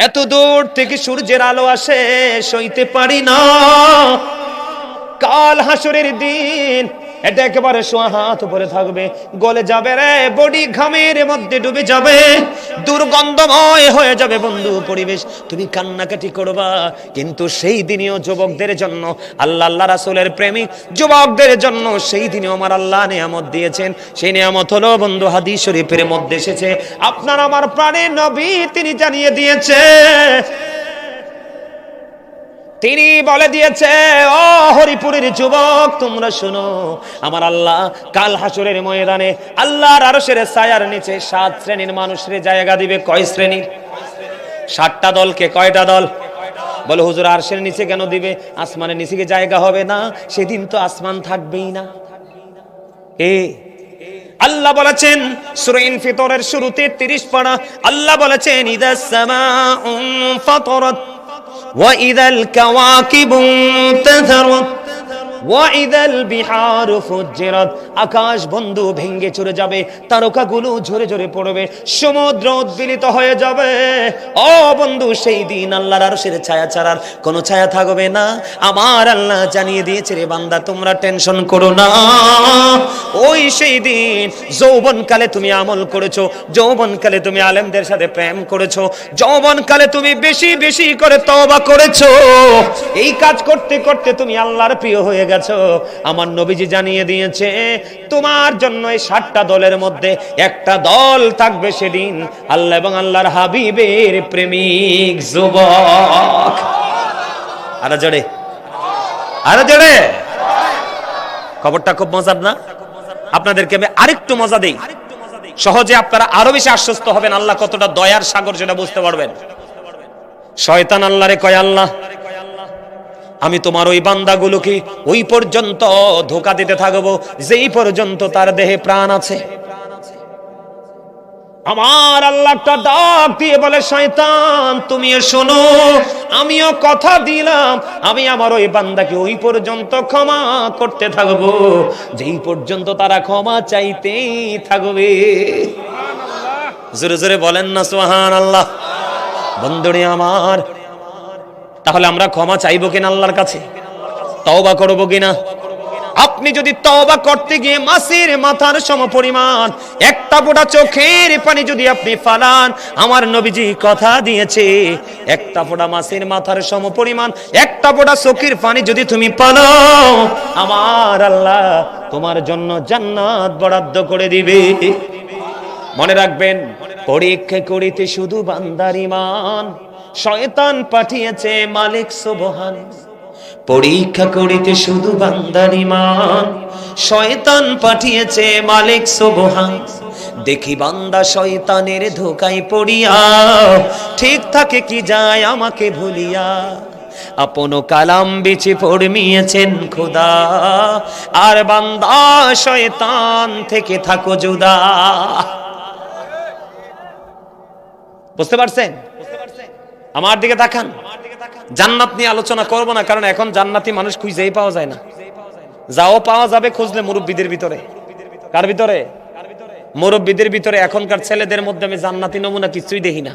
এত দূর থেকে সূর্যের আলো আসে, সইতে পারি না। কাল হাসরের দিন এটা একেবারে সোয়া হাত উপরে থাকবে, গলে যাবে রে, বডি ঘামের মধ্যে ডুবে যাবে, দুর্গন্ধময় হয়ে যাবে বন্ধু পরিবেশ। তুমি কান্নাকাটি করবা, কিন্তু সেই দিনেও যুবকদের জন্য, আল্লাহ রাসূলের প্রেমিক যুবকদের জন্য সেই দিনেও আমার আল্লাহ নিয়ামত দিয়েছেন। সেই নিয়ামত হলো বন্ধু হাদিস শরীফের মধ্যে এসেছে, আপনার আমার প্রাণের নবী তিনি জানিয়ে দিয়েছে, তিনি বলে দিয়েছে, ও হরিপুরের যুবক তোমরা শোনো, আমার আল্লাহ কাল হাসরের ময়দানে আল্লাহর আরশের ছায়ার নিচে 7 শ্রেণীর মানুষের জায়গা দিবে। কয় শ্রেণীর? 7টা দলকে। কয়টা দল? বলে হুজুর আরশের নিচে কেন দিবে? আসমানের নিচে কি জায়গা হবে না? সেদিন তো আসমান থাকবেই না। আল্লাহ বলেছেন সূরা ইনফিতরের শুরুতে 30 পারা, আল্লাহ বলেছেন ইদাস সামাউ ফাতারাত وَإِذَا الْكَوَاكِبُ انتَثَرَتْ وَإِذَا الْبِحَارُ فُجِّرَتْ। আকাশ বন্ধু ভেঙে চলে যাবে, তারকাগুলো ঝরে ঝরে পড়বে, সমুদ্র উদ্বেলিত হয়ে যাবে। ও বন্ধু, সেই দিন আল্লাহর আরশের ছায়া ছাড়ার কোনো ছায়া থাকবে না। আমার আল্লাহ জানিয়ে দিয়েছে, রে বান্দা তোমরা টেনশন করো না। ওই সেই দিন যৌবনকালে তুমি আমল করেছো, যৌবনকালে তুমি আলেমদের সাথে প্রেম করেছো, যৌবনকালে তুমি বেশি বেশি করে তওবা করেছো, এই কাজ করতে করতে তুমি আল্লাহর প্রিয় হয়ে গেছো। আমার নবীজি জানিয়ে দিয়েছে, তোমার জন্য এই 7টা দলের মধ্যে একটা দল থাকবে সেদিন আল্লাহ এবং আল্লাহর হাবিবের প্রেমিক যুবক। আরে জোরে, আরে জোরে। খবরটা খুব মজার না? আপনাদেরকে আমি আরেকটু মজা দেই, সহজে আপনারা আরো বেশি আশ্বস্ত হবেন আল্লাহ কতটা দয়ার সাগর সেটা বুঝতে পারবেন। শয়তান আল্লাহরে কয়, আল্লাহ আমি তোমার ওই বান্দাগুলোকে ওই পর্যন্ত ধোঁকা দিতে থাকবো যেই পর্যন্ত তার দেহে প্রাণ আছে। আমার আল্লাহ একটা ডাক দিয়ে বলে, শয়তান তুমিও শোনো, আমিও কথা দিলাম, আমি আমার ওই বান্দাকে ওই পর্যন্ত ক্ষমা করতে থাকবো যেই পর্যন্ত তারা ক্ষমা চাইতেই থাকবে। জোরে জোরে বলেন না সুবহানাল্লাহ। বন্ধুরে আমার, তাহলে আমরা ক্ষমা চাইবো কিনা আল্লাহর কাছে? তওবা করবো কিনা? আপনি যদি তওবা করতে গিয়ে মাছের মাথার সমপরিমাণ একটা ফোঁটা চোখের পানি যদি আপনি ফালান, আমার নবীজি কথা দিয়েছে, একটা ফোঁটা মাছের মাথার সমপরিমাণ একটা ফোঁটা চোখের পানি যদি তুমি পালাও, আমার আল্লাহ তোমার জন্য জান্নাত বরাদ্দ করে দিবে। মনে রাখবেন, পরীক্ষা করিতে শুধু বান্দার ঈমান, শয়তান পাঠিয়েছে মালিক সুবহান। পরীক্ষা করিতে শুধু বান্দার ঈমান, শয়তান পাঠিয়েছে মালিক সুবহান। দেখি বান্দা শয়তানের ধোঁকায় পড়িয়া ঠিক থাকে কি যায় আমাকে ভুলিয়া, আপন কালাম বিচে ফরমিয়েছেন খোদা, আর বান্দা শয়তান থেকে থাকো জুদা। বুঝতে পারছেন? আমার দিকে তাকান। জান্নাত নিয়ে আলোচনা করব না, কারণ এখন জান্নাতি মানুষ খুঁজেই পাওয়া যায় না। যাও পাওয়া যাবে খুঁজলে মুরব্বীদের ভিতরে। কার ভিতরে? মুরব্বীদের ভিতরে। এখনকার ছেলেদের মধ্যে আমি জান্নাতি নমুনা কিছুই দেখি না।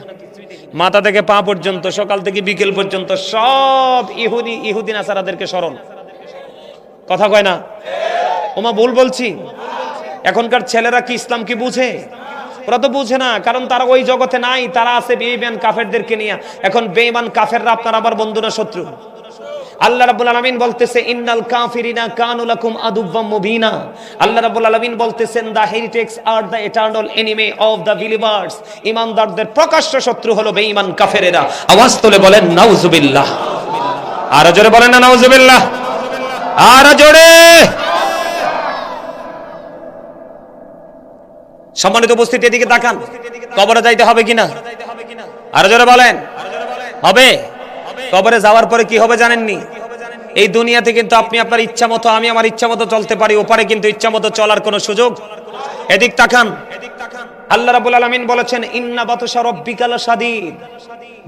মাথা থেকে পা পর্যন্ত, সকাল থেকে বিকেল পর্যন্ত সব ইহুদি নাসারাদেরকে স্মরণ। কথা কয় না? ওমা ভুল বলছি? এখনকার ছেলেরা কি ইসলাম কি বুঝে? ওরা তো বুঝে না, কারণ তারা ওই জগতে নাই, তারা আছে বেঈমান কাফেরদেরকে নিয়ে। এখন বেঈমান কাফেররা আপনার আবার বন্ধু না শত্রু? আল্লাহ রাব্বুল আলামিন বলতেছে, ইন্নাল কাফিরিনা কানু লাকুম আদুওয়াম মুবিনা। আল্লাহ রাব্বুল আলামিন বলতেছেন, the heretics are the eternal enemy of the believers. ঈমানদারদের প্রকাশ্য শত্রু হলো বেঈমান কাফেরেরা। আওয়াজ তুলে বলেন নাউজুবিল্লাহ। আর জোরে বলেন না নাউজুবিল্লাহ। আর জোরে। সম্মানিত উপস্থিতি, এদিকে তাকান। কবরে যাইতে হবে কিনা? আর জোরে বলেন। হবে। কবরে যাওয়ার পরে কি হবে জানেননি? এই দুনিয়াতে কিন্তু আপনি আপনার ইচ্ছা মতো, আমি আমার ইচ্ছা মতো চলতে পারি, ওপারে কিন্তু ইচ্ছা মতো চলার কোনো সুযোগ। এদিক তাকান। আল্লাহ রাব্বুল আলামিন বলেছেন, ইন্না বাতশা রাব্বিকা লাশাদীদ।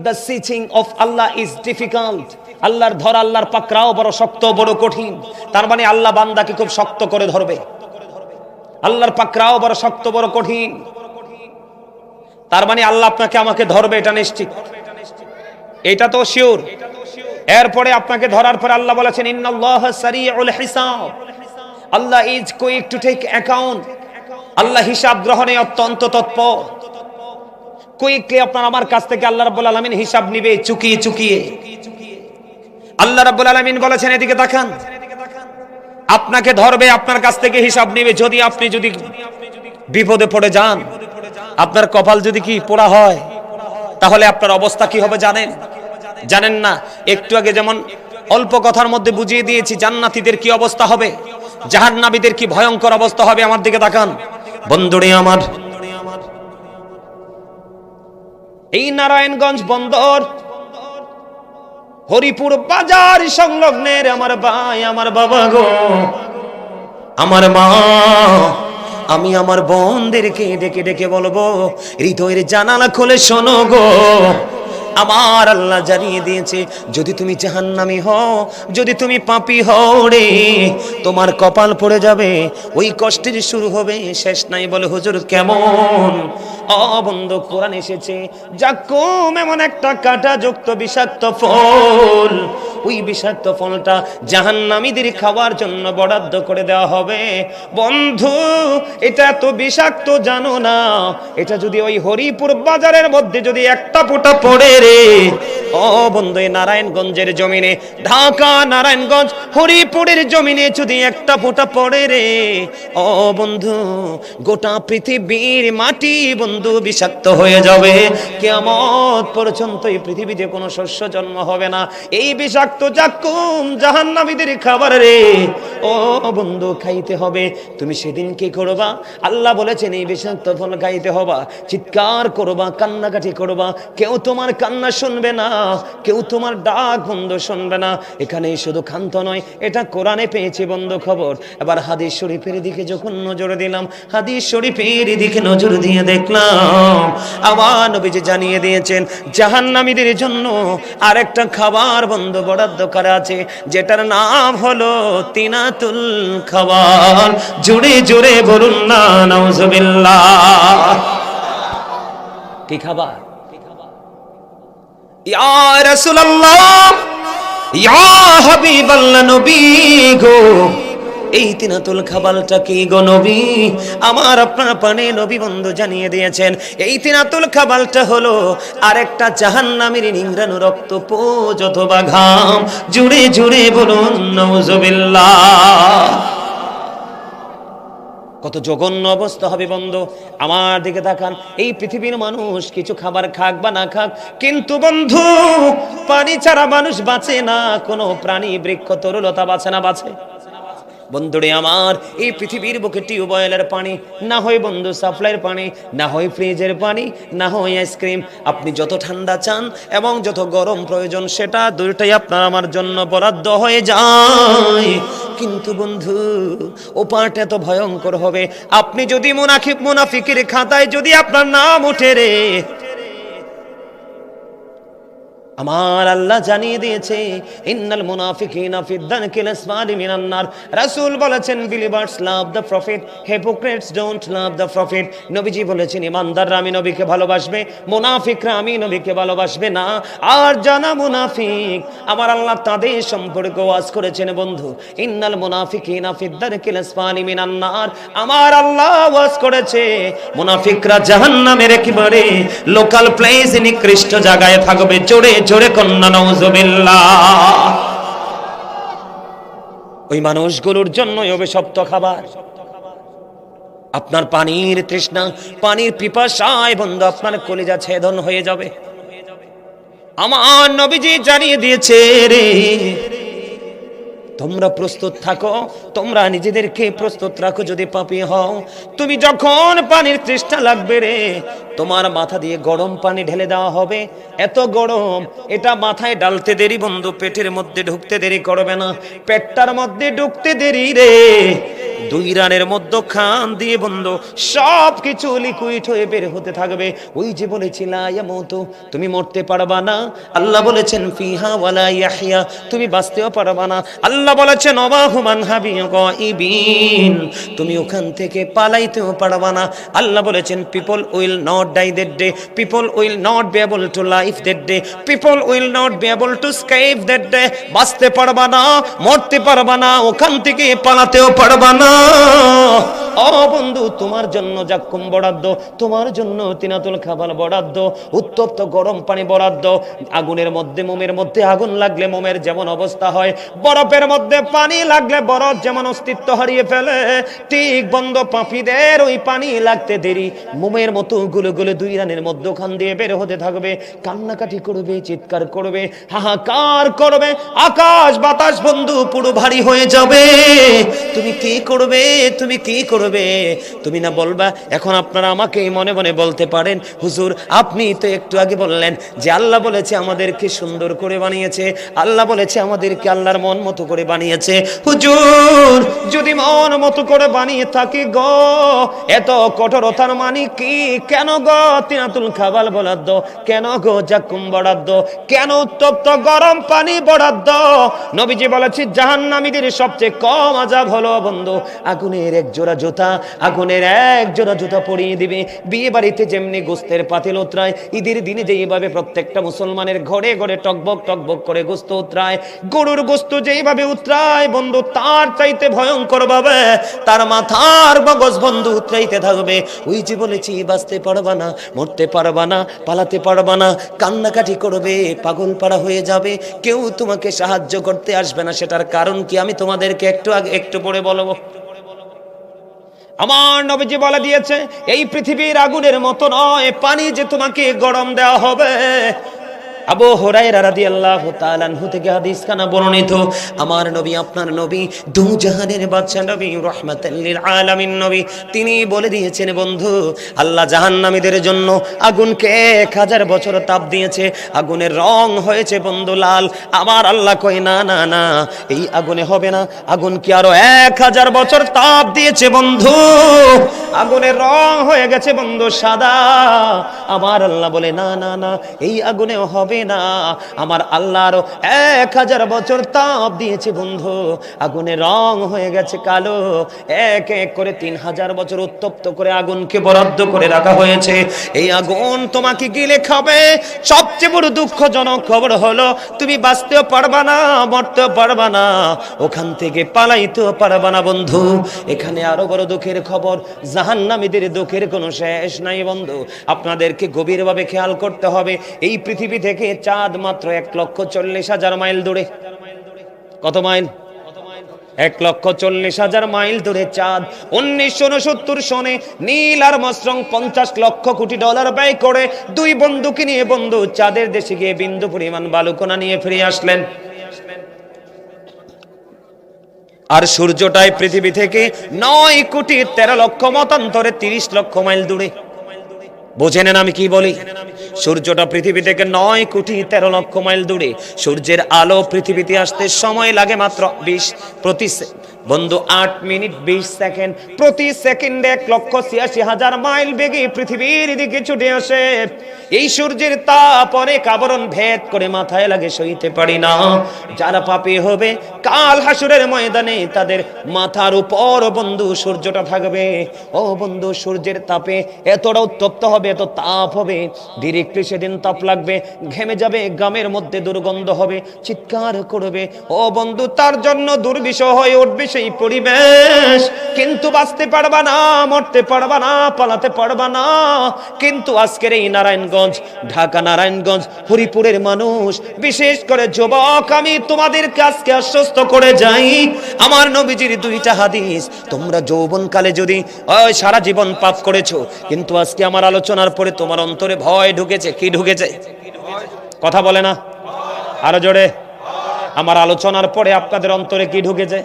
The seizing of Allah is difficult. আল্লাহর ধরা, আল্লাহর পাকড়াও বড় শক্ত, বড় কঠিন। তার মানে আল্লাহ বান্দাকে খুব শক্ত করে ধরবে। আল্লাহর পাকড়াও বড় শক্ত, বড় কঠিন। তার মানে আল্লাহ আপনাকে আমাকে ধরবে, এটা নিশ্চিত। এটা তো শিওর। এরপরে আপনাকে ধরার পরে আল্লাহ বলেছেন ইন্নাল্লাহ সারিউল হিসাব, Allah is quick to take account, Allah হিসাব গ্রহণে অত্যন্ত তৎপর। কুইকলি আপনার আমার কাছ থেকে আল্লাহ রাব্বুল আলামিন হিসাব নিবে চুকিয়ে চুকিয়ে। আল্লাহ রাব্বুল আলামিন বলেছেন এদিকে তাকান, আপনাকে ধরবে, আপনার কাছ থেকে হিসাব নিবে। আপনি যদি বিপদে পড়ে যান, আপনার কপাল যদি কি পোড়া হয়, তাহলে আপনার অবস্থা কি হবে জানেন না? একটু আগে যেমন অল্প কথার মধ্যে বুঝিয়ে দিয়েছি জান্নাতীদের কি অবস্থা হবে, জাহান্নামীদের কি ভয়ঙ্কর অবস্থা হবে। আমার দিকে তাকান বন্ধুরে আমার, এই নারায়ণগঞ্জ বন্দর হরিপুর বাজার সংলগ্নের আমার ভাই, আমার বাবা গো, আমার মা, আমি আমার বোনদেরকে ডেকে ডেকে বলবো, হৃদয়ের জানালা খুলে শোনো গো। আমার আল্লাহ জানিয়ে দিয়েছে, যদি তুমি জাহান্নামী হও, যদি তুমি পাপী হও রে, তোমার কপাল পড়ে যাবে। ওই কষ্টের শুরু হবে, শেষ নাই। বলে হুজুর কেমন? বন্ধু, কোরআন এসেছে জাক্কুম এমন একটা কাঁটাযুক্ত বিষাক্ত ফল, ওই বিষাক্ত ফলটা জাহান্নামীদের খাওয়ার জন্য বরাদ্দ করে দেওয়া হবে। বন্ধু, এটা এত বিষাক্ত জানো না? এটা যদি ওই হরিপুর বাজারের মধ্যে যদি একটা ফোঁটা পড়ে রে, বন্ধু, এই নারায়ণগঞ্জের জমিনে, ঢাকা নারায়ণগঞ্জ হরিপুরের জমিনে যদি একটা ফোঁটা পড়ে রে, বন্ধু, গোটা পৃথিবীর মাটি বন্ধু বিষাক্ত হয়ে যাবে। কিয়ামত পর্যন্ত এই পৃথিবীতে কোনো শস্য জন্ম হবে না। এই বিষাক্ত জাক্কুম জাহান্নামীদের খাবার রে, বন্ধু, খাইতে হবে। তুমি সেদিন কি করবা? আল্লাহ বলেছেন এই বিষাক্ত ফল খাইতে হবা, চিৎকার করবা, কান্নাকাটি করবা। কেউ তোমার কান্না শুনবে না, কেউ তোমার ডাক বন্ধু শুনবে না। এখানে শুধু ক্ষান্ত নয়, এটা কোরআনে পেয়েছি বন্ধু খবর। এবার হাদিস শরীফের দিকে যখন নজর দিলাম, হাদিস শরীফের দিকে নজর দিয়ে দেখলাম আমার নবীজি জানিয়ে দিয়েছেন জাহান্নামীদের জন্য আরেকটা খাবার বন্ধু বরাদ্দ করা আছে, যেটার নাম হলো তিনাতুল খাবার। জোরে জোরে বলুন না নাউজুবিল্লাহ। কি খাবার? ইয়া রাসূলুল্লাহ, ইয়া হাবিবাল্লাহ, নবী গো, এই তিনাতুল খাবারটা কি গো নবী? আমার আপনার পানে নবী বন্ধু জানিয়ে দিয়েছেন এই তিনাতুল খাবারটা হলো আরেকটা জাহান্নামীর নিংড়ানো রক্ত পোজ অথবা ঘাম। জুড়ে জুড়ে বলুন নাউজুবিল্লাহ। কত জঘন্য অবস্থা হবে বন্ধু। আমার দিকে তাকান, এই পৃথিবীর মানুষ কিছু খাবার খাক বা না খাক, কিন্তু বন্ধু পানি ছাড়া মানুষ বাঁচে না। কোনো প্রাণী, বৃক্ষ, তরুলতা বাঁচে না, বাঁচে? বন্ধুরে আমার, এই পৃথিবীর বুকে টিউবওয়েলের পানি না হয় বন্ধু সাপ্লাইয়ের পানি, না হয় ফ্রিজের পানি, না হয় আইসক্রিম, আপনি যত ঠান্ডা চান এবং যত গরম প্রয়োজন সেটা দুইটাই আপনার আমার জন্য বরাদ্দ হয়ে যায়। কিন্তু বন্ধু ও পাটা এত ভয়ঙ্কর হবে, আপনি যদি মুনাফিকের খাতায় যদি আপনার নাম ওঠে রে, আমার আল্লাহ জানিয়ে দিয়েছে ইন্নাল মুনাফিকিনা ফি দারকিল আসফালি মিনান নার। রাসূল বলেছেন believers love the prophet, hypocrites don't love the prophet. নবীজি বলেছেন ইমানদাররা আমি নবীকে ভালোবাসবে, মুনাফিকরা আমি নবীকে ভালোবাসবে না। আর যারা মুনাফিক আমার আল্লাহ তাদের সম্পর্কে ওয়াজ করেছেন বন্ধু ইন্নাল মুনাফিকিনা ফি দারকিল আসফালি মিনান নার। আমার আল্লাহ ওয়াজ করেছে মুনাফিকরা জাহান্নামের একেবারে লোকাল প্লেস, নিকৃষ্ট জায়গায় থাকবে। জোরে জোরে কন্যা নাউজুবিল্লাহ। ওই মানুষগুলোর জন্যই অভিশপ্ত খাবার। আপনার পানির তৃষ্ণা, পানির পিপাসায় বন্ধু আপনার কলিজা ছেদন হয়ে যাবে। আমার নবীজি জানিয়ে দিয়েছে রে, তোমরা প্রস্তুত থাকো, তোমরা নিজেদেরকে প্রস্তুত রাখো। যদি পাপী হও, তুমি যখন পানির তৃষ্ণা লাগবে রে, তোমার মাথা দিয়ে গরম পানি ঢেলে দেওয়া হবে। এত গরম, এটা মাথায় ডালতে দেরি বন্ধু পেটের মধ্যে ঢুকতে দেরি করবে না। পেটটার মধ্যে ঢুকতে দেরি রে, দুই রানের মধ্যখান দিয়ে বন্ধু সব কিছু লিকুইড হয়ে বের হতে থাকবে। ওই যে বলেছিলা ইয়ামুতু, তুমি মরতে পারবা না। আল্লাহ বলেছেন ফিহা ওয়ালা ইয়াহইয়া, তুমি বাঁচতেও পারবা না। আল্লাহ বলেছেন ওয়াহু মানহা বিগাইবিন, তুমি ওখান থেকে পালাইতেও পারবা না। আল্লাহ বলেছেন people will not die that day, people will not be able to live that day, people will not be able to escape that day. বাঁচতে পারবা না, মরতে পারবা না, ওখান থেকে পালাতেও পারবা না। ও বন্ধু, তোমার জন্য জাক্কুম বরাদ্দ, তোমার জন্য তিনাতুল খাবাল বরাদ্দ, উত্তপ্ত গরম পানি বরাদ্দ। আগুনের মধ্যে, মোমের মধ্যে আগুন লাগলে মোমের যেমন অবস্থা হয়, বরফের মধ্যে পানি লাগলে বরফ যেমন অস্তিত্ব হারিয়ে ফেলে, ঠিক বন্ধ পাপীদের ওই পানি লাগতে দেরি মোমের মতো গুলো গুলো দুই রানের মধ্যখান দিয়ে বের হতে থাকবে। কান্নাকাটি করবে, চিৎকার করবে, হাহাকার করবে, আকাশ বাতাস বন্ধু পুরো ভারী হয়ে যাবে। তুমি কি করবে? তুমি কি করবে? তুমি না বলবা? এখন আপনারা আমাকে মনে মনে বলতে পারেন, হুজুর আপনি তো একটু আগে বললেন যে আল্লাহ বলেছে আমাদেরকে সুন্দর করে বানিয়েছে, আল্লাহ বলেছে আমাদেরকে আল্লাহর মন মতো করে বানিয়েছে। হুজুর যদি মন মতো করে বানিয়ে থাকি গো, এত কঠোরতার মানে কি? কেন গো তিনাতুল খাবাল বরাদ্দ, কেন গো জাক্কুম বরাদ্দ, কেন উত্তপ্ত গরম পানি বরাদ্দ? নবীজি বলেছে জাহান্নামীদের সবচেয়ে কম আযাব হলো বন্ধু আগুনের এক জোড়া জুতা, আগুনের এক জোড়া জুতা পরিয়ে দিবে। বিয়ে বাড়িতে যেমনি গোস্তের পাতিল উতরায়, ঈদের দিনে যেইভাবে প্রত্যেকটা মুসলমানের ঘরে ঘরে টকবক টকবক করে গোস্ত উতরায়, গরুর গোস্ত যেইভাবে উতরায় বন্ধু, তার চাইতে ভয়ঙ্কর ভাবে তার মাথার মগজ বন্ধু উতরাইতে থাকবে। ওই যে বলেছি বাঁচতে পারবা না, মরতে পারবা না, পালাতে পারবা না, কান্নাকাটি করবে, পাগল পাড়া হয়ে যাবে, কেউ তোমাকে সাহায্য করতে আসবে না। সেটার কারণ কি আমি তোমাদেরকে একটু পরে বলবো। আমার নবীজি বলে দিয়েছে এই পৃথিবীর আগুনের মতো নয়, পানি যে তোমাকে গরম দেওয়া হবে। আবু হুরায়রা রাদিয়াল্লাহু তাআলা আনহু থেকে হাদিস খানা বর্ণিত, আমার নবী, আপনার নবী, দু জাহানের বাদশা নবী, রাহমাতাল লিল আলামিন নবী, তিনি বলে দিয়েছেন বন্ধু আল্লাহ জাহান্নামীদের জন্য আগুনকে 1000 বছর তাপ দিয়েছে, আগুনের রং হয়েছে বন্ধু লাল। আমার আল্লাহ কই না না না, এই আগুনে হবে না, আগুন কি আরো 1000 বছর তাপ দিয়েছে বন্ধু, আগুনের রং হয়ে গেছে বন্ধু সাদা। আমার আল্লাহ বলে না না না, এই আগুনেও হবে না, আমার আল্লাহ আরো 1000 বছর তাপ দিয়েছে বন্ধু, আগুনের রং হয়ে গেছে কালো। এক এক করে 3000 বছর উত্তপ্ত করে আগুনকে বরাদ্দ করে রাখা হয়েছে। এই আগুন তোমাকে গিলে খাবে। সবচেয়ে বড় দুঃখজনক খবর হলো তুমি বাঁচতেও পারবা না, মরতেও পারবা না, ওখান থেকে পালাইতেও পারবা না বন্ধু। এখানে আরো বড় দুঃখের খবর, জাহান্নামীদের দুঃখের কোনো শেষ নাই বন্ধু। আপনাদেরকে গভীরভাবে খেয়াল করতে হবে, এই পৃথিবী থেকে চাঁদ মাত্র 1,40,000 মাইল দূরে। কত মাইল? 1,40,000 মাইল দূরে চাঁদ। 1969 সনে Neil Armstrong 50 lakh crore dollar ব্যয় করে 2 বন্ধুকে নিয়ে বন্ধু চাঁদের দেশে গিয়ে বিন্দু পরিমাণ বালুকণা নিয়ে ফিরে আসলেন। আর সূর্যটাই পৃথিবী থেকে 9,13,00,000 মতান্তরে 30 লক্ষ মাইল দূরে। বোঝেন আমি কি বলি? সূর্যটা পৃথিবী থেকে 9,13,00,000 মাইল দূরে। সূর্যের আলো পৃথিবীতে আসতে সময় লাগে মাত্র 8 মিনিট 20 সেকেন্ড। প্রতি সেকেন্ডে 1,86,000 মাইল বেগে পৃথিবীর দিকে ছুটে আসে। এই সূর্যের তাপ অনেক আবরণ ভেদ করে মাথায় লাগে, সইতে পারি না। যারা পাপী হবে কাল হাসরের ময়দানে তাদের মাথার উপর বন্ধু সূর্যটা থাকবে। ও বন্ধু, সূর্যের তাপে এতটা উত্তপ্ত হবে, এত তাপ হবে, ডিরেক্টলি সেদিন তাপ লাগবে, ঘেমে যাবে, গ্রামের মধ্যে দুর্গন্ধ হবে, চিৎকার করবে। ও বন্ধু, তার জন্য দুর্বিষহ হয়ে উঠবে সেই পরিবেশ। কিন্তু বাঁচতে পারবা না, মরতে পারবা না, পালাতে পারবা না। কিন্তু আজকের এই নারায়ণগঞ্জ, ঢাকা নারায়ণগঞ্জ, হরিপুরের মানুষ, বিশেষ করে যুবক, আমি তোমাদেরকে আজকে আশ্বস্ত করে যাই, আমার নবীজির 2টা হাদিস, তোমরা যৌবনকালে যদি সারা জীবন পাপ করেছো, কিন্তু আজকে আমার আলোচনার পরে তোমার অন্তরে ভয় ঢুকেছে। কি ঢুকেছে? কথা বলে না, আরো জোরে। আমার আলোচনার পরে আপনাদের অন্তরে কি ঢুকেছে?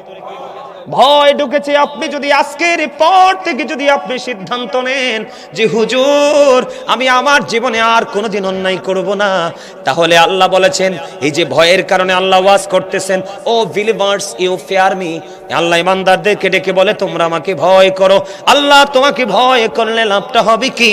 ভয় ঢুকেছে। আপনি যদি আজকের পর থেকে যদি আপনি সিদ্ধান্ত নেন যে হুজুর আমি আমার জীবনে আর কোনোদিন অন্যায় করব না, তাহলে আল্লাহ বলেছেন এই যে ভয়ের কারণে আল্লাহ ওয়াজ করতেছেন, O believers you fear me, Allah ইমানদারদেরকে ডেকে বলে তোমরা আমাকে ভয় করো। আল্লাহ তোমাকে ভয় করলে লাভটা হবে কি?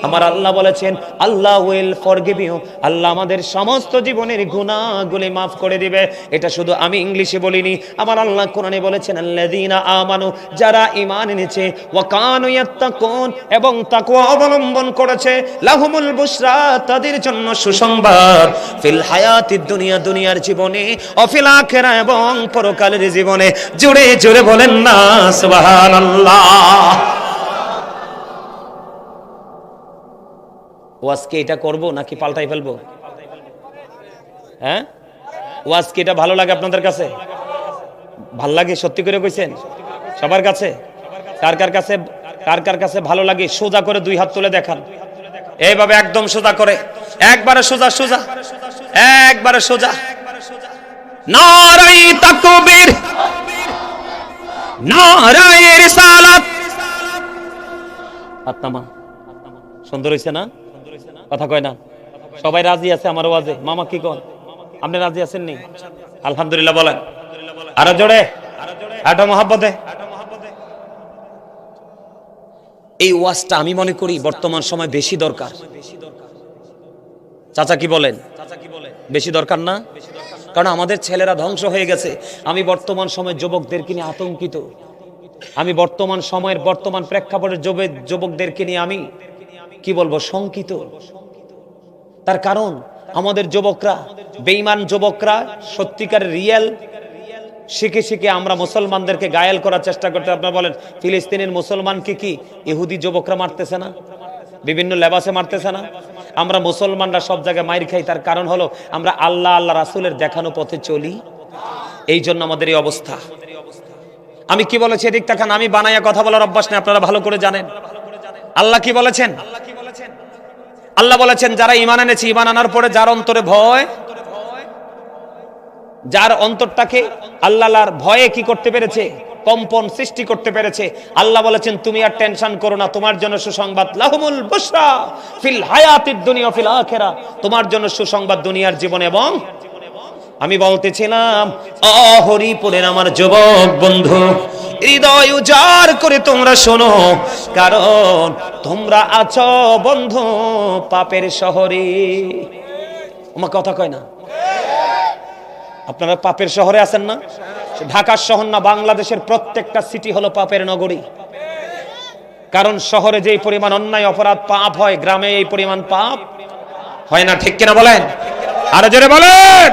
আমার আল্লাহ বলেছেন আল্লাহ উইল ফরগিভ ইউ, আল্লাহ আমাদের সমস্ত জীবনের গুনাহগুলি মাফ করে দিবে। এটা শুধু আমি ইংলিশে বলিনি, আমার আল্লাহ কোরআনে বলেছেন আল্লাযীনা আমানু, যারা ঈমান এনেছে, ওয়া কানু ইয়াত্তাকুন, এবং তাকওয়া অবলম্বন করেছে, লাহুমুল বুশরা, তাদের জন্য সুসংবাদ, ফিল হায়াতিদ দুনিয়া, দুনিয়ার জীবনে, ও ফিল আখিরা, এবং পরকালের জীবনে। জোরে জোরে বলেন না সুবহানাল্লাহ। ওয়াজ কি এটা করব নাকি পাল্টাই ফেলবো? হ্যাঁ, ওয়াজ কি এটা ভালো লাগে আপনাদের কাছে? ভাল লাগে? সত্যি করে কইছেন? সবার কাছে? কার কার কাছে ভালো লাগে? সোজা করে দুই হাত তুলে দেখান, এইভাবে একদম সোজা করে, একবারে সোজা সোজা, একবারে সোজা। নারায়ে তাকবীর, নারায়ে রিসালাত। আত্মা সুন্দর হইছে না? কথা কয় না? সবাই রাজি আছে আমার ওয়াজে? মামা কি কোন? আপনি রাজি আছেন নি? আলহামদুলিল্লাহ বলেন। আরো জোরে, আরো মহব্বতে। এই ওয়াজটা আমি মনে করি বর্তমান সময় বেশি দরকার। চাচা কি বলেন? বেশি দরকার না? কারণ আমাদের ছেলেরা ধ্বংস হয়ে গেছে। আমি বর্তমান সময়ের যুবকদেরকে নিয়ে আতঙ্কিত। আমি বর্তমান সময়ের বর্তমান প্রেক্ষাপটের যুবকদেরকে নিয়ে আমি কি বলবো, শঙ্কিত। তার কারণ আমাদের যুবকরা, বেঈমান যুবকরা, সত্যিকার রিয়েল শিখে শিখে আমরা মুসলমানদেরকে গায়েল করার চেষ্টা করতে। আপনারা বলেন ফিলিস্তিনের মুসলমানকে কি ইহুদি যুবকরা মারতেছে না? বিভিন্ন লেবাসে মারতেছে না? আমরা মুসলমানরা সব জায়গায় মাইর খাই। তার কারণ হলো আমরা আল্লাহ আল্লাহ রাসূলের দেখানো পথে চলি, এই জন্য আমাদের এই অবস্থা। আমি কি বলেছি এদিক তাকান, আমি বানাইয়া কথা বলার অভ্যাস নেই, আপনারা ভালো করে জানেন। আল্লাহ কি বলেছেন? আল্লাহ বলেছেন যারা ঈমান এনেছে, ঈমান আনার পরে যার অন্তরে ভয়, যার অন্তরটাকে আল্লাহর ভয়ে কি করতে পেরেছে, কম্পন সৃষ্টি করতে পেরেছে, আল্লাহ বলেছেন তুমি আর টেনশন করো না, তোমার জন্য সুসংবাদ, লাহুমুল বুশরা ফিল হায়াতিদ দুনিয়া ফিল আখিরা, তোমার জন্য সুসংবাদ দুনিয়ার জীবনে। এবং আমি বলতেছিলাম হরিপুরের আমার যুবক বন্ধু, হৃদয় উজাড় করে তোমরা শোনো, কারণ তোমরা আছো বন্ধু পাপের শহরে। আমার কথা কয় না? আপনারা পাপের শহরে আছেন না? ঢাকার শহর না, বাংলাদেশের প্রত্যেকটা সিটি হলো পাপের নগরী। কারণ শহরে যেই পরিমাণ অন্যায় অপরাধ পাপ হয়, গ্রামে এই পরিমাণ পাপ হয় না। ঠিক কিনা বলেন? আরো জোরে বলেন।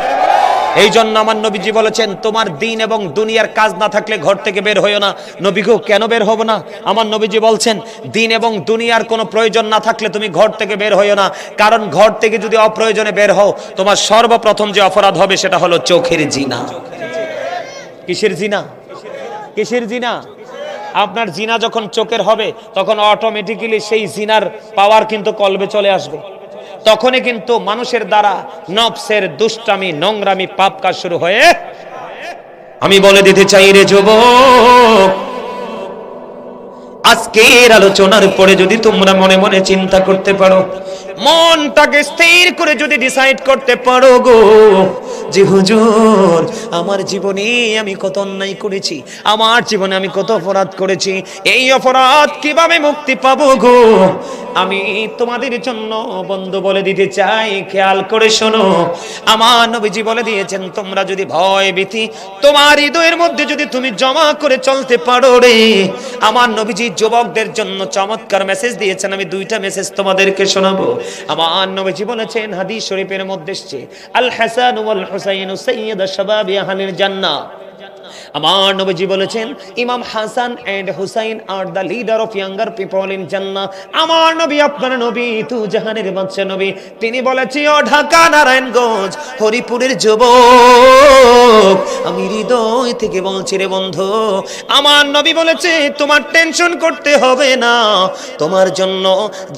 এই জন্য আমার নবীজি বলেছেন তোমার দিন এবং দুনিয়ার কাজ না থাকলে ঘর থেকে বের হইও না। নবী গো কেন বের হব না? আমার নবীজি বলছেন দিন এবং দুনিয়ার কোনো প্রয়োজন না থাকলে তুমি ঘর থেকে বের হইও না, কারণ ঘর থেকে যদি অপ্রয়োজনে বের হও, তোমার সর্বপ্রথম যে অপরাধ হবে সেটা হলো চোখের জিনা। কিসের জিনা? কিসের জিনা? আপনার জিনা যখন চোখের হবে তখন অটোমেটিক্যালি সেই জিনার পাওয়ার কিন্তু কলবে চলে আসবে। তখনই কিন্তু মানুষের দ্বারা নফসের দুষ্টামি, নোংরামি, পাপ কাজ শুরু হয়ে। আমি বলে দিতে চাই রে যুবক, আজকের আলোচনার পরে যদি তোমরা মনে মনে চিন্তা করতে পারো, মনটাকে স্থির করে যদি ডিসাইড করতে পারো গো যে হুজুর আমার জীবনে আমি কত অন্যায় করেছি, আমার জীবনে আমি কত অপরাধ করেছি, এই অপরাধ কিভাবে মুক্তি পাবো গো, আমি তোমাদের জন্য বন্ধু বলে দিতে চাই, খেয়াল করে শোনো। আমার নবীজি বলে দিয়েছেন তোমরা যদি ভয় ভীতি তোমার হৃদয়ের মধ্যে যদি তুমি জমা করে চলতে পারো রে, আমার নবীজি যুবকদের জন্য চমৎকার মেসেজ দিয়েছেন। আমি দুইটা মেসেজ তোমাদেরকে শোনাবো। আমার নবীজি বলেছেন, হাদিস শরীফের মধ্যে এসেছে, আল হাসান ওয়াল হুসাইন সাইয়্যিদু শাবাবি আহলিল জান্নাহ। আমার নবীজি বলেছেন Imam Hasan and Husain are the leader of younger people in জান্নাহ। আমার নবী, আপনার নবী, তু জাহানের বাদশা নবী, তিনি বলেছে ও ঢাকা, নারায়ণগঞ্জ, হরিপুরের যুবক, আমি হৃদয় থেকে বলছি রে বন্ধু, আমার নবী বলেছে তোমার টেনশন করতে হবে না, তোমার জন্য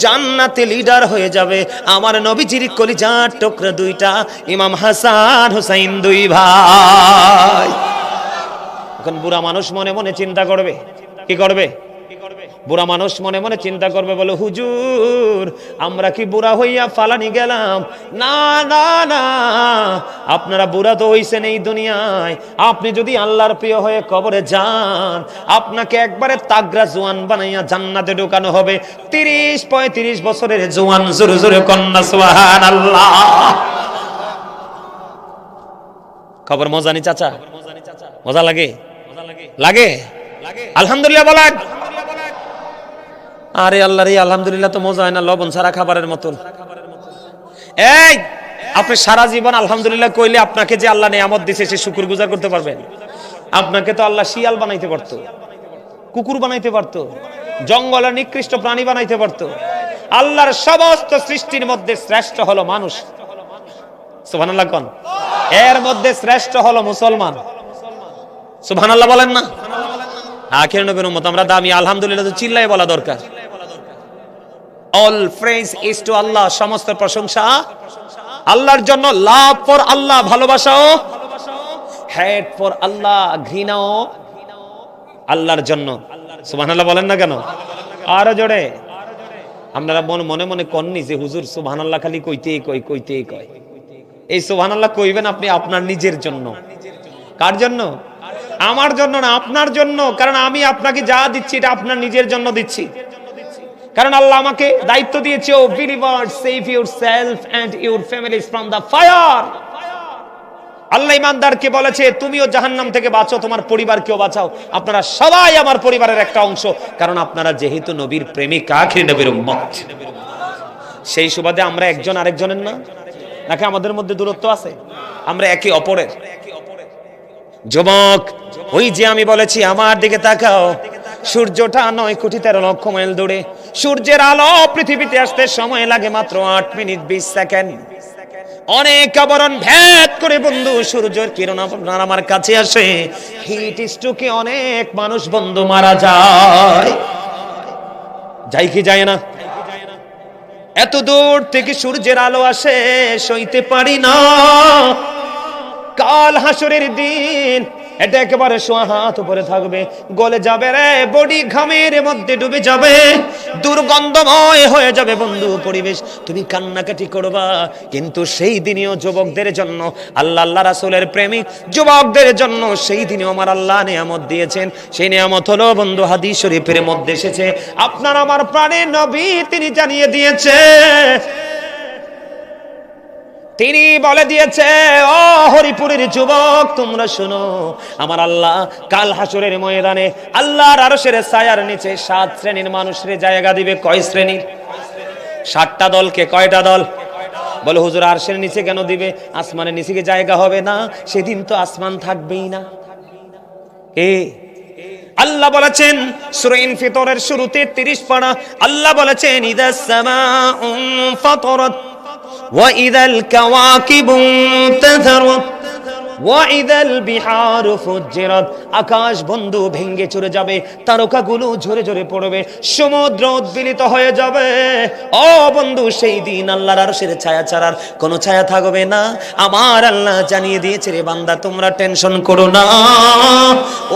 জান্নাতে লিডার হয়ে যাবে আমার নবীজির কলিজার টুকরা দুইটা, ইমাম হাসান হুসাইন, দুই ভাই। এখন বুড়া মানুষ মনে মনে চিন্তা করবে, কি করবে? বুড়া মানুষ মনে মনে চিন্তা করবে, বলে হুজুর আমরা কি বুড়া হইয়া ফালানি গেলাম? না না না, আপনারা বুড়া তো হইছেন এই দুনিয়ায়। আপনি যদি আল্লাহর প্রিয় হয়ে কবরে যান, আপনাকে একবারে তাগড়া জোয়ান বানাইয়া জান্নাতে ঢোকানো হবে। 30-35 বছরের জোয়ান, জোরে জোরে কন্যা সুবহানাল্লাহ। খবর মজা নি চাচা? মজা লাগে? লাগে? আলহামদুলিল্লাহ বলেন। আরে আল্লাহ রে, আলহামদুলিল্লাহ তো মজা হয় না, লবণ ছাড়া খাবারের মতন। এই আপনি সারা জীবন আলহামদুলিল্লাহ কইলে আপনাকে যে আল্লাহ নিয়ামত দিয়েছে সে শুকরগুজার করতে পারবেন? আপনাকে তো আল্লাহ শিয়াল বানাইতে পারতো, কুকুর বানাইতে পারতো, জঙ্গলের নিকৃষ্ট প্রাণী বানাইতে পারতো। আল্লাহর সমস্ত সৃষ্টির মধ্যে শ্রেষ্ঠ হলো মানুষ, সুবহানাল্লাহ কোন? এর মধ্যে শ্রেষ্ঠ হলো মুসলমান, সুবহানাল্লাহ বলেন না? আখির নবীর উম্মত আমরা দামি, আলহামদুলিল্লাহ তো চিল্লায় বলা দরকার। অল প্রেজ ইজ টু আল্লাহ, সমস্ত প্রশংসা আল্লাহর জন্য। লাভ ফর আল্লাহ, ভালোবাসাও, হেট ফর আল্লাহ, ঘৃণাও আল্লাহর জন্য। সুবহানাল্লাহ বলেন না কেন? আরো জোরে। আপনারা মনে মনে কননি যে হুজুর সুবহানাল্লাহ খালি কইতেই কয়। এই সুবহানাল্লাহ কইবেন আপনি আপনার নিজের জন্য। কার জন্য? আমার জন্য না, আপনার জন্য। কারণ আমি আপনাকে যা দিচ্ছি এটা আপনার নিজের জন্য দিচ্ছি। কারণ আল্লাহ আমাকে দায়িত্ব দিয়েছে, O believers save yourself and your families from the fire. Allah ইমানদারকে বলেছে তুমিও জাহান্নাম থেকে বাঁচো, তোমার পরিবারকেও বাঁচাও। আপনারা সবাই আমার পরিবারের একটা অংশ, কারণ আপনারা যেহেতু নবীর প্রেমিক, আখির নবীর উম্মত। সেই সুবাদে আমরা একজন আরেকজনের না, নাকি আমাদের মধ্যে দূরত্ব আছে? আমরা একে অপরের। যুবক, ওই যে আমি বলেছি আমার দিকে তাকাও, সূর্যটা 9,13,00,000 মাইল দূরে। সূর্যের আলো পৃথিবীতে আসতে সময় লাগে মাত্র 8 মিনিট 20 সেকেন্ড। অনেক আবরণ ভেদ করে বন্ধু সূর্যের কিরণ আমার কাছে আসে। হিট স্ট্রোকে অনেক মানুষ বন্ধু মারা যায়। যাই কি যায় না? এত দূর থেকে সূর্যের আলো আসে, সইতে পারি না। কাল হাসরের দিন এটা একেবারে সোয়া হাত উপরে থাকবে, গলে যাবে রে, বডি ঘামের মধ্যে ডুবে যাবে, দুর্গন্ধময় হয়ে যাবে বন্ধু পরিবেশ। তুমি কান্নাকাটি করবা, কিন্তু সেই দিনেও যুবকদের জন্য, আল্লাহ রাসূলের প্রেমিক যুবকদের জন্য সেই দিনেও আমার আল্লাহ নিয়ামত দিয়েছেন। সেই নিয়ামত হলো বন্ধু হাদিস শরীফের মধ্যে এসেছে, আপনার আমার প্রাণের নবী তিনি জানিয়ে দিয়েছে, তিনি বলে দিয়েছে, ও হরিপুরের যুবক তোমরা শোনো, আমার আল্লাহ কাল হাসরের ময়দানে আল্লাহর আরশের ছায়ার নিচে 7 শ্রেণীর মানুষের জায়গা দিবে। কয় শ্রেণীর? 7টা দলকে। কয়টা দল? বলে হুজুর আরশের নিচে কেন দিবে? আসমানের নিচে কি জায়গা হবে না? সেদিন তো আসমান থাকবেই না। আল্লাহ বলেছেন সূরা ইনফিতরের শুরুতে 30 পারা, আল্লাহ বলেছেন ইদাস সামাউ ফাতারাত وَإِذَا الْكَوَاكِبُ انتَثَرَتْ وَإِذَا الْبِحَارُ فُجِّرَتْ। আকাশ বন্ধু ভেঙে চুরে যাবে, তারকাগুলো ঝরে ঝরে পড়বে, সমুদ্র উদ্বেলিত হয়ে যাবে। ও বন্ধু, সেই দিন আল্লাহর আরশের ছায়া ছাড়ার কোনো ছায়া থাকবে না। আমার আল্লাহ জানিয়ে দিয়েছে, রে বান্দা তোমরা টেনশন করো না।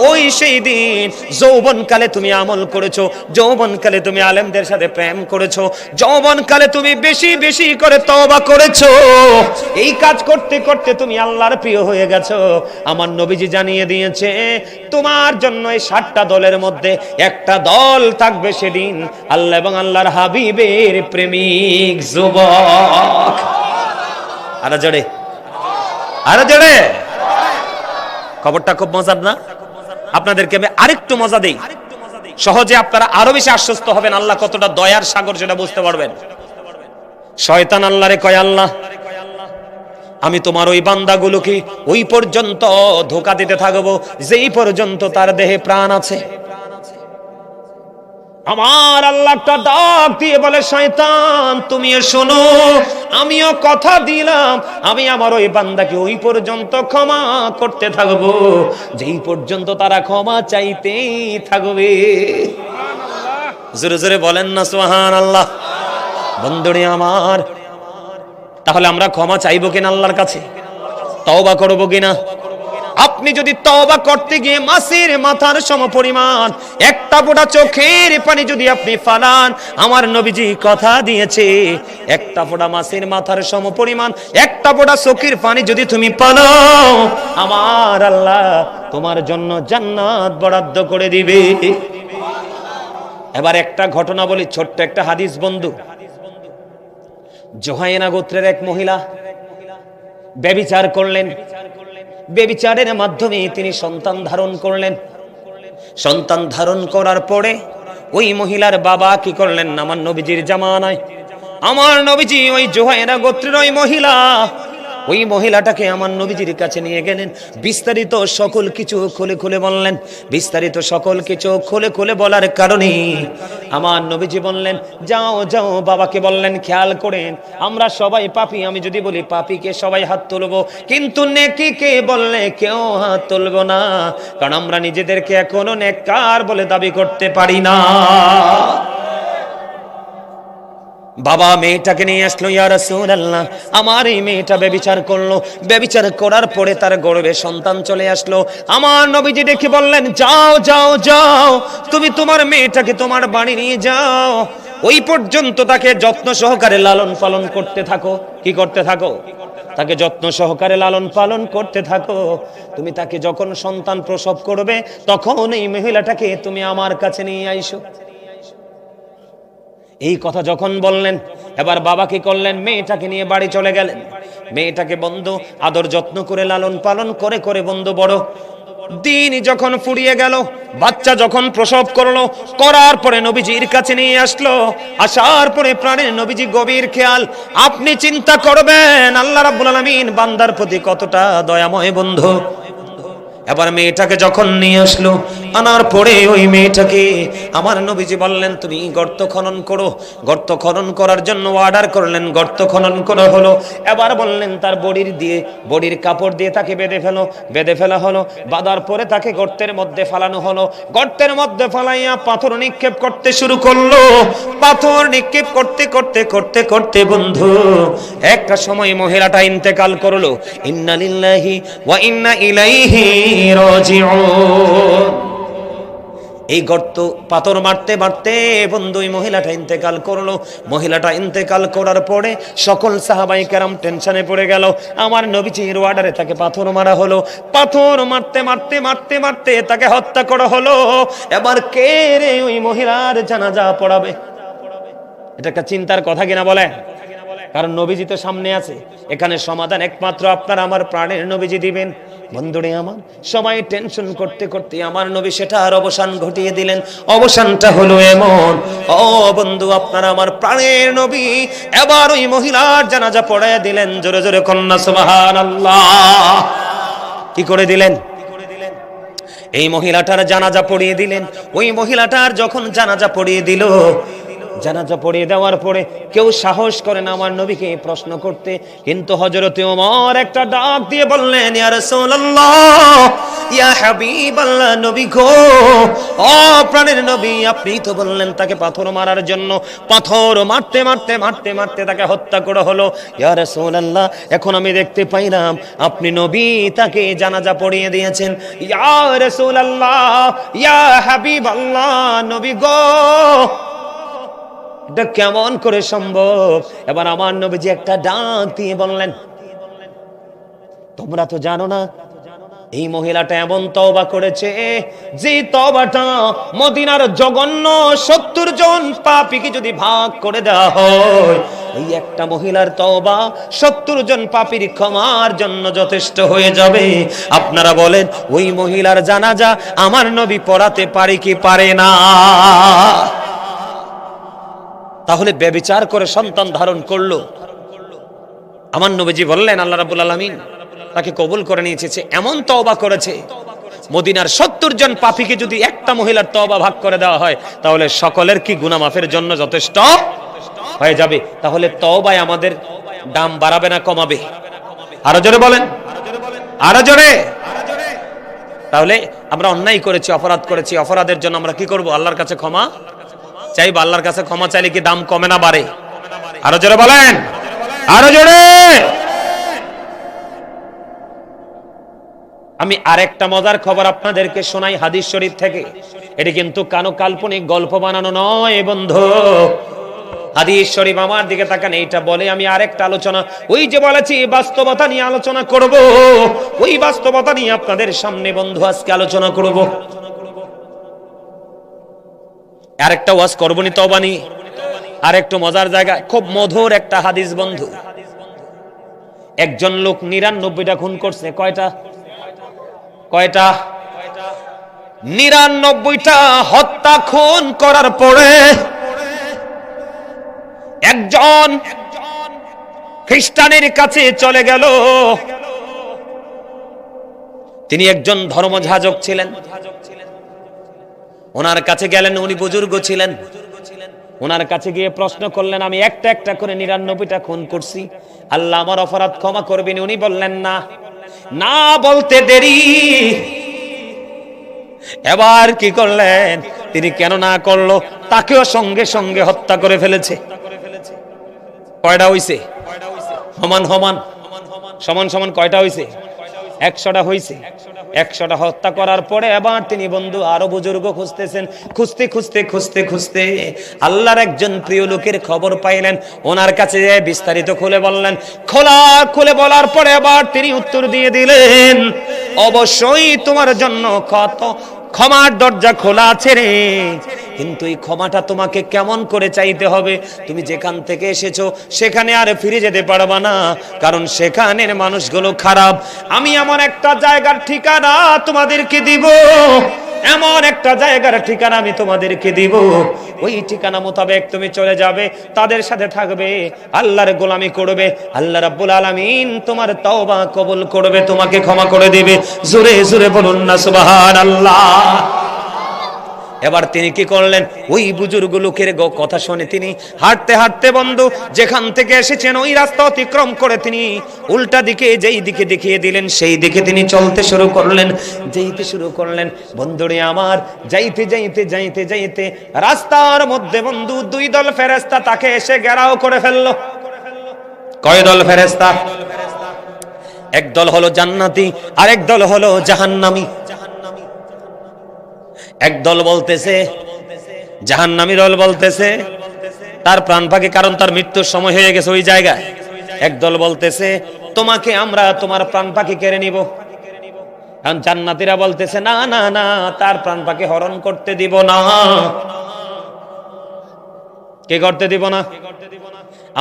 ওই সেই দিন যৌবনকালে তুমি আমল করেছো, যৌবনকালে তুমি আলেমদের সাথে প্রেম করেছো, যৌবনকালে তুমি বেশি বেশি করে তওবা করেছো, এই কাজ করতে করতে তুমি আল্লাহর প্রিয় হয়ে গেছো। আমার নবীজি জানিয়ে দিয়েছে তোমার জন্য এই 7টা দলের মধ্যে একটা দল থাকবে সেদিন, আল্লাহ এবং আল্লাহর হাবিবের প্রেমিক যুবক। আরে জোরে, আরে জোরে। খবরটা খুব মজার না? আপনাদেরকে আমি আরেকটু মজা দেই, সহজে আপনারা আরো বেশি আশ্বস্ত হবেন আল্লাহ কতটা দয়ার সাগর সেটা বুঝতে পারবেন। শয়তান আল্লাহরে কয়, আল্লাহ আমি তোমার ওই বান্দাগুলোকে ওই পর্যন্ত ধোঁকা দিতে থাকবো যেই পর্যন্ত তার দেহে প্রাণ আছে। আমার আল্লাহ একটা ডাক দিয়ে বলে, শয়তান তুমিও শোনো, আমিও কথা দিলাম, আমি আমার ওই বান্দাকে ওই পর্যন্ত ক্ষমা করতে থাকবো যেই পর্যন্ত তারা ক্ষমা চাইতেই থাকবে। জোরে জোরে বলেন না সুবহানাল্লাহ। বন্ধুরে আমার, তাহলে আমরা ক্ষমা চাইবো কিনা আল্লাহর কাছে? তওবা করবো কিনা? আপনি যদি তওবা করতে গিয়ে মাছের মাথার সমপরিমাণ একটা ফোঁটা চোখের পানি যদি আপনি ফালান, আমার নবীজি কথা দিয়েছে একটা ফোঁটা মাছের মাথার সমপরিমাণ একটা ফোঁটা চোখের পানি যদি তুমি পালাও, আমার আল্লাহ তোমার জন্য জান্নাত বরাদ্দ করে দিবে। এবার একটা ঘটনা বলি, ছোট্ট একটা হাদিস বন্ধু। জোহাইনা গোত্রের এক মহিলা ব্যভিচার করলেন, ব্যভিচারের মাধ্যমে তিনি সন্তান ধারণ করলেন। সন্তান ধারণ করার পরে ওই মহিলার বাবা কি করলেন, আমার নবীজির জামানায় আমার নবীজি ওই জোহাইনা গোত্রের ওই মহিলাটাকে আমার নবীজির কাছে নিয়ে গেলেন, বিস্তারিত সকল কিছু খুলে খুলে বললেন। বিস্তারিত সকল কিছু খুলে খুলে বলার কারণে আমার নবীজি বললেন, যাও যাও, বাবাকে বললেন খেয়াল করেন আমরা সবাই পাপী, আমি যদি বলি পাপীকে সবাই হাত তুলবো, কিন্তু নেকিকে বললে কেউ হাত তুলবো না, কারণ আমরা নিজেদেরকে এখনো নেককার বলে দাবি করতে পারি না। বাবা মেয়েটাকে নিয়ে আসলো, ইয়া রাসূলুল্লাহ আমার এই মেয়েটা ব্যভিচার করলো, ব্যভিচার করার পরে তার গর্ভে সন্তান চলে আসলো। আমার নবীজি দেখে বললেন, যাও যাও যাও, তুমি তোমার মেয়েটাকে তোমার বাড়ি নিয়ে যাও, ওই পর্যন্ত তাকে যত্ন সহকারে লালন পালন করতে থাকো। কি করতে থাকো? তাকে যত্ন সহকারে লালন পালন করতে থাকো। তুমি তাকে যখন সন্তান প্রসব করবে তখন এই মহিলাটাকে তুমি আমার কাছে নিয়ে আইসো। এই কথা যখন বললেন, এবার বাবা কি করলেন, মেয়েটাকে নিয়ে বাড়ি চলে গেলেন। মেয়েটাকে বন্ধু আদর যত্ন করে লালন পালন করে করে বন্ধু বড় দিন যখন ফুরিয়ে গেল, বাচ্চা যখন প্রসব করলো, করার পরে নবীজির কাছে নিয়ে আসলো। আসার পরে প্রাণের নবীজি গভীর খেয়াল, আপনি চিন্তা করবেন আল্লাহ রাব্বুল আলামিন বান্দার প্রতি কতটা দয়াময় বন্ধু। এবার মেয়েটাকে যখন নিয়ে আসলো, আনার পরে ওই মেয়েটাকে আমার নবীজি বললেন, তুমি গর্ত খনন করো। গর্ত খনন করার জন্য অর্ডার করলেন, গর্ত খনন করা হলো। এবার বললেন তার বডির কাপড় দিয়ে তাকে বেঁধে ফেলা হলো। বাঁধার পরে তাকে গর্তের মধ্যে ফালানো হলো। গর্তের মধ্যে ফালাইয়া পাথর নিক্ষেপ করতে শুরু করলো। পাথর নিক্ষেপ করতে করতে করতে করতে বন্ধু একটা সময় মহিলাটা ইন্তেকাল করলো। ইন্না লিল্লাহি ওয়া ইন্না ইলাইহি রাজিউন। এই গর্ত পাথর মারতে মারতে বন্ধু এই মহিলাটা ইন্তেকাল করলো। মহিলাটা ইন্তেকাল করার পরে সকল সাহাবায়ে কেরাম টেনশনে পড়ে গেল। আমার নবীজির অর্ডারে তাকে পাথর মারা হলো। পাথর মারতে মারতে মারতে মারতে তাকে হত্যা করা হলো। এবার কে রে ওই মহিলার জানাজা পড়াবে? এটা একটা চিন্তার কথা কিনা বলে? কারণ নবীজি তো সামনে আছে। এখানে সমাধান একমাত্র আপনার আমার প্রাণের নবীজি দিবেন। বন্ধুরে আমার, সবাই টেনশন করতে করতে আমার নবী সেটার অবসান ঘটিয়ে দিলেন। অবসানটা হলো এমন, ও বন্ধু আপনার আমার প্রাণের নবী এবার ওই মহিলার জানাজা পড়াইয়া দিলেন। জোরে জোরে কন্যা সুবহানাল্লাহ। কি করে দিলেন? এই মহিলাটার জানাজা পড়িয়ে দিলেন। ওই মহিলাটার যখন জানাজা পড়িয়ে দিল, জানাজা পড়িয়ে দেওয়ার পরে কেউ সাহস করে না আমার নবীকে প্রশ্ন করতে, কিন্তু হযরতে ওমর একটা ডাক দিয়ে বললেন, ইয়া রাসূলুল্লাহ, ইয়া হাবিবাল্লাহ, নবী গো, ও প্রাণের নবী, আপনি তো বললেন তাকে পাথর মারার জন্য। পাথর মারতে মারতে মারতে মারতে তাকে হত্যা করা হলো। ইয়া রাসূলুল্লাহ, এখন আমি দেখতে পাইলাম আপনি নবী তাকে জানাজা পড়িয়ে দিয়েছেন। ইয়া রাসূলুল্লাহ, ইয়া হাবিবাল্লাহ, নবী গো, এটা কেমন করে সম্ভব? এবার আমার নবীজি একটা ডাক দিয়ে বললেন, তোমরা তো জানো না এই মহিলাটা এমন তওবা করেছে যে তওবাটা মদিনার জঘন্য 70 জন পাপীকে যদি ভাগ করে দেওয়া হয়, এই একটা মহিলার তওবা 70 জন পাপীর ক্ষমার জন্য যথেষ্ট হয়ে যাবে। আপনারা বলেন ওই মহিলার জানাজা আমার নবী পড়াতে পারে কি পারে না? তাহলে ব্যভিচার করে সন্তান ধারণ করলো, আমার নবীজি বললেন আল্লাহ রাব্বুল আলামিন তাকে কবুল করে নিয়েছে। এমন তওবা করেছে, মদিনার 70 জন পাপীকে যদি একটা মহিলার তওবা ভাগ করে দেওয়া হয় তাহলে সকলের কি গুনাহ মাফের জন্য যথেষ্ট হয়ে যাবে। তাহলে তওবায় আমাদের দাম বাড়াবে না কমাবে? আরো জোরে বলেন, আরো জোরে। তাহলে আমরা অন্যায় করেছি, অপরাধ করেছি, অপরাধের জন্য আমরা কি করব? আল্লাহর কাছে ক্ষমা চাইব। আল্লাহর কাছে ক্ষমা চাইলে কি দাম কমে না বাড়ে? আরো জোরে বলেন, আরো জোরে। আমি আরেকটা মজার খবর আপনাদেরকে শোনাই হাদিস শরীফ থেকে। এটি কিন্তু কানো কাল্পনিক গল্প বানানো নয় বন্ধু, হাদিস শরীফ। আমার দিকে তাকান, এইটা বলে আমি আরেকটা আলোচনা, ওই যে বলেছি বাস্তবতা নিয়ে আলোচনা করব, ওই বাস্তবতা নিয়ে আপনাদের সামনে বন্ধু আজকে আলোচনা করব। আরেকটা ওয়াজ করবনি তওবানি, আরেকটু মজার জায়গা, খুব মধুর একটা হাদিস বন্ধু। একজন লোক ৯৯টা খুন করছে। কয়টা? ৯৯টা হত্যা খুন করার পরে একজন খ্রিস্টানের কাছে চলে গেল। তিনি একজন ধর্মযাজক ছিলেন। ওনার কাছে গেলেন, উনি বুজুর্গ ছিলেন। ওনার কাছে গিয়ে প্রশ্ন করলেন, আমি একটা একটা করে ৯৯টা খুন করছি, আল্লাহ আমার অপরাধ ক্ষমা করবেন? উনি বললেন না। না বলতে দেরি, এবার কি করলেন তিনি? কেন না করলো? তাকেও সঙ্গে সঙ্গে হত্যা করে ফেলেছে। কয়টা হইছে? সমান সমান কয়টা হইছে? ১০০টা হইছে। ১০০টা হত্যা করার পরে এবার তিনি বন্ধু আরো বুজুর্গ খুঁজতেছেন। খুঁজতে খুঁজতে খুঁজতে খুঁজতে আল্লাহর একজন প্রিয় লোকের খবর পাইলেন। ওনার কাছে বিস্তারিত খুলে বললেন। খুলে বলার পরে এবার তিনি উত্তর দিয়ে দিলেন, অবশ্যই তোমার জন্য ক্ষমার দরজা খোলা আছে রে, কিন্তু এই ক্ষমাটা তোমাকে কেমন করে চাইতে হবে? তুমি যেখান থেকে এসেছো সেখানে আর ফিরে যেতে পারবা না, কারণ সেখানের মানুষগুলো খারাপ। আমি এমন একটা জায়গার ঠিকানা তোমাদেরকে দিব, এমন একটা জায়গার ঠিকানা আমি তোমাদেরকে দিব, ওই ঠিকানা মোতাবেক তুমি চলে যাবে, তাদের সাথে থাকবে, আল্লাহর গোলামি করবে, আল্লাহ রাব্বুল আলামিন তোমার তওবা কবুল করবে, তোমাকে ক্ষমা করে দিবে। জোরে জোরে বলুন না সুবহানাল্লাহ। এবার তিনি কি করলেন? ওই বুজুর্গ লোকের কথা শুনে তিনি হাঁটতে হাঁটতে বন্ধু যেখান থেকে এসেছেন ওই রাস্তা অতিক্রম করে তিনি উল্টা দিকে যেই দিকে দেখিয়ে দিলেন সেই দিকে তিনি চলতে শুরু করলেন। যেতে শুরু করলেন বন্ধুরে আমার, যাইতে যাইতে যাইতে যাইতে রাস্তার মধ্যে বন্ধু দুই দল ফেরেশতা তাকে এসে ঘেরাও করে ফেললো। কয় দল ফেরেশতা? এক দল হলো জান্নাতি, আরেক দল হলো জাহান্নামী। এক দল বলতেছে, জাহান্নামী দল বলতেছে তার প্রাণ পাখি, কারণ তার মৃত্যুর সময় হয়ে গেছে ওই জায়গায়। এক দল বলতেছে তোমাকে আমরা তোমার প্রাণ পাখি কেড়ে নিব। কারণ জান্নাতীরা বলতেছে না না না, তার প্রাণ পাখি হরণ করতে দিব না। কে করতে দিব না?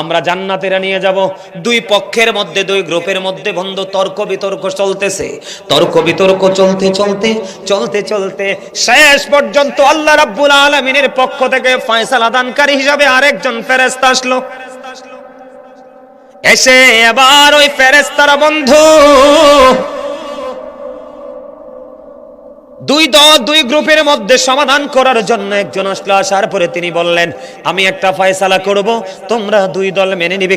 আমরা জান্নাতীরা নিয়ে যাব। দুই পক্ষের মধ্যে, দুই গ্রুপের মধ্যে বন্ধু তর্ক বিতর্ক চলতেছে। তর্ক বিতর্ক চলতে চলতে চলতে চলতে শেষ পর্যন্ত আল্লাহ রাব্বুল আলামিনের পক্ষ থেকে ফয়সালা দানকারী হিসাবে আরেকজন ফেরেশতা আসলো। এসে এবার ওই ফেরেশতারা বন্ধু দুই গ্রুপের মধ্যে সমাধান করার জন্য একজন আসলো। আসার পরে তিনি বললেন, আমি একটা ফয়সালা করব, তোমরা দুই দল মেনে নিবে।